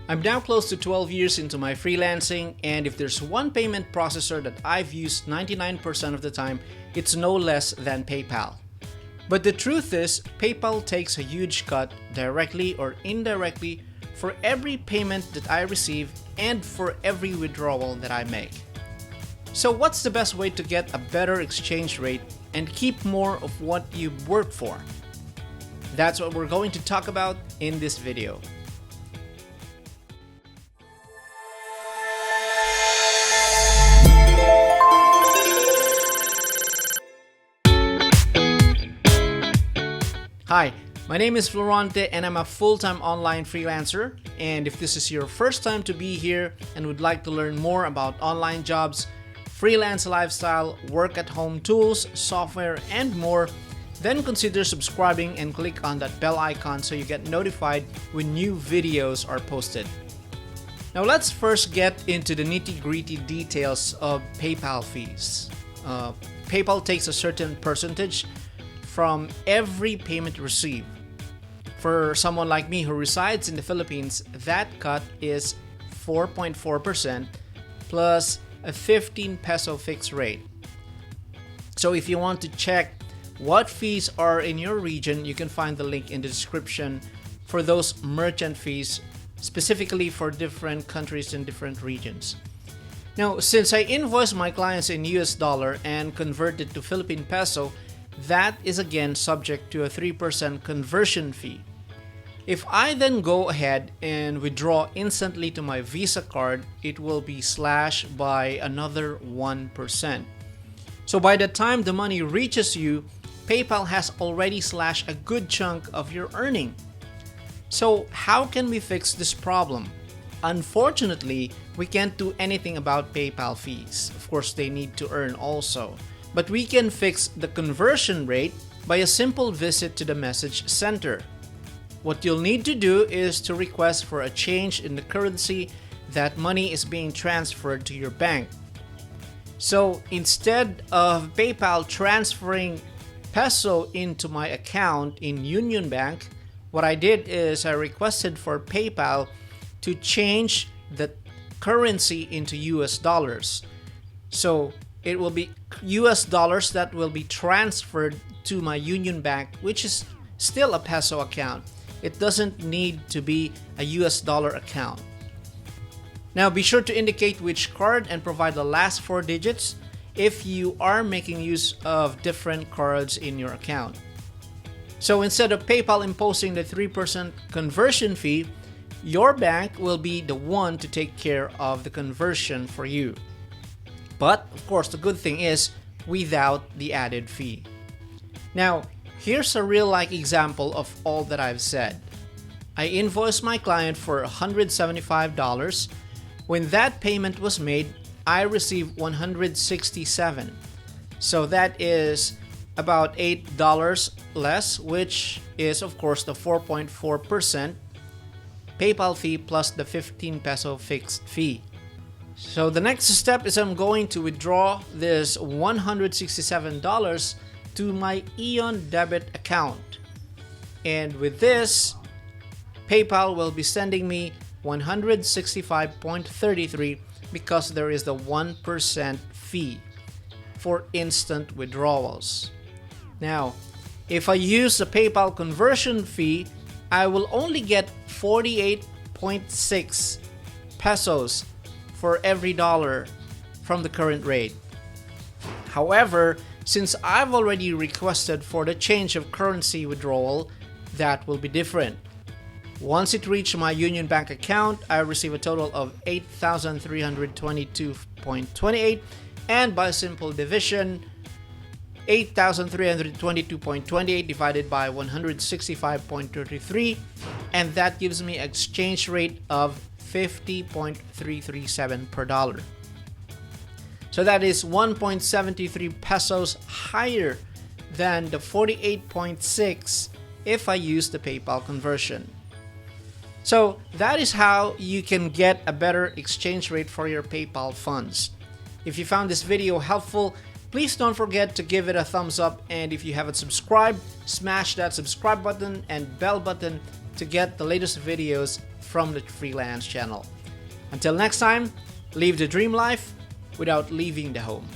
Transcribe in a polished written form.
I'm now close to 12 years into my freelancing, and if there's one payment processor that I've used 99% of the time, it's no less than PayPal. But the truth is, PayPal takes a huge cut directly or indirectly for every payment that I receive and for every withdrawal that I make. So what's the best way to get a better exchange rate and keep more of what you work for? That's what we're going to talk about in this video. Hi, my name is Florante and I'm a full-time online freelancer. And if this is your first time to be here and would like to learn more about online jobs, freelance lifestyle, work-at-home tools, software, and more, then consider subscribing and click on that bell icon so you get notified when new videos are posted. Now let's first get into the nitty-gritty details of PayPal fees. PayPal takes a certain percentage from every payment received. For someone like me who resides in the Philippines, that cut is 4.4% plus a 15 peso fixed rate. So if you want to check what fees are in your region, you can find the link in the description for those merchant fees specifically for different countries and different regions. Now, since I invoice my clients in US dollar and convert it to Philippine peso, that is again subject to a 3% conversion fee. If I then go ahead and withdraw instantly to my Visa card, it will be slashed by another 1%. So by the time the money reaches you, PayPal has already slashed a good chunk of your earning. So how can we fix this problem? Unfortunately, we can't do anything about PayPal fees. Of course, they need to earn also. But we can fix the conversion rate by a simple visit to the message center. What you'll need to do is to request for a change in the currency that money is being transferred to your bank. So instead of PayPal transferring peso into my account in Union Bank, what I did is I requested for PayPal to change the currency into US dollars. So it will be US dollars that will be transferred to my Union Bank, which is still a peso account. It doesn't need to be a US dollar account. Now be sure to indicate which card and provide the last 4 digits if you are making use of different cards in your account. So instead of PayPal imposing the 3% conversion fee, your bank will be the one to take care of the conversion for you. But, of course, the good thing is without the added fee. Now, here's a real-life example of all that I've said. I invoiced my client for $175. When that payment was made, I received $167. So that is about $8 less, which is, of course, the 4.4% PayPal fee plus the 15 peso fixed fee. So the next step is I'm going to withdraw this $167 to my Aeon debit account. And with this, PayPal will be sending me 165.33 because there is the 1% fee for instant withdrawals. Now, if I use the PayPal conversion fee, I will only get 48.6 pesos for every dollar from the current rate. However, since I've already requested for the change of currency withdrawal, that will be different. Once it reaches my Union Bank account, I receive a total of 8,322.28, and by simple division, 8,322.28 divided by 165.33, and that gives me an exchange rate of 50.337 per dollar. So that is 1.73 pesos higher than the 48.6 if I use the PayPal conversion. So that is how you can get a better exchange rate for your PayPal funds. If you found this video helpful, please don't forget to give it a thumbs up, and if you haven't subscribed, smash that subscribe button and bell button to get the latest videos from the Freelance channel. Until next time, live the dream life without leaving the home.